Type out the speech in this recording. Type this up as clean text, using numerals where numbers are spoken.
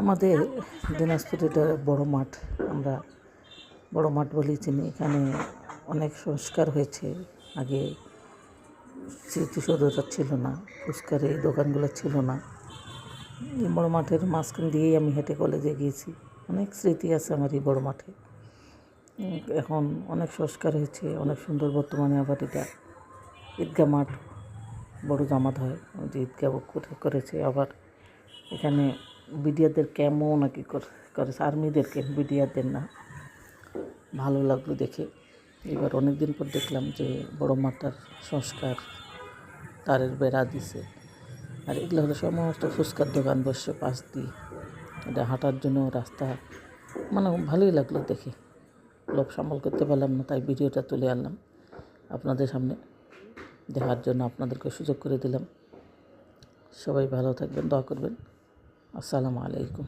আমাদের দিনাজপুর এটা বড় মাঠ, আমরা বড় মাঠ বলেই চিনি। এখানে অনেক সংস্কার হয়েছে। আগে স্মৃতিসৌধটা ছিল না, ফুচকার এই দোকানগুলো ছিল না। এই বড় মাঠের মাঝখান দিয়েই আমি হেঁটে কলেজে গিয়েছি। অনেক স্মৃতি আছে আমার এই বড় মাঠে। এখন অনেক সংস্কার হয়েছে, অনেক সুন্দর। বর্তমানে আবার এটা ঈদগাহ মাঠ, বড় জামাত হয়, যে ঈদগাহ করেছে। আবার এখানে বিডিআরদের ক্যাম্পও নাকি করেছে, আর্মিদেরকে, বিডিআরদের না। ভালো লাগলো দেখে। এবার অনেক দিন পর দেখলাম যে বড় মাঠটার সংস্কার, তারের বেড়া দিছে। আর এগুলো হলো সমস্ত ফুচকার দোকান বসে পাশ দিয়ে। এটা হাঁটার জন্য রাস্তা, মানে ভালোই লাগলো দেখে। লোক সামাল করতে পারলাম না, তাই ভিডিওটা তুলে আনলাম আপনাদের সামনে দেখার জন্য, আপনাদেরকে সুযোগ করে দিলাম। সবাই ভালো থাকবেন, দোয়া করবেন। আসসালামু আলাইকুম।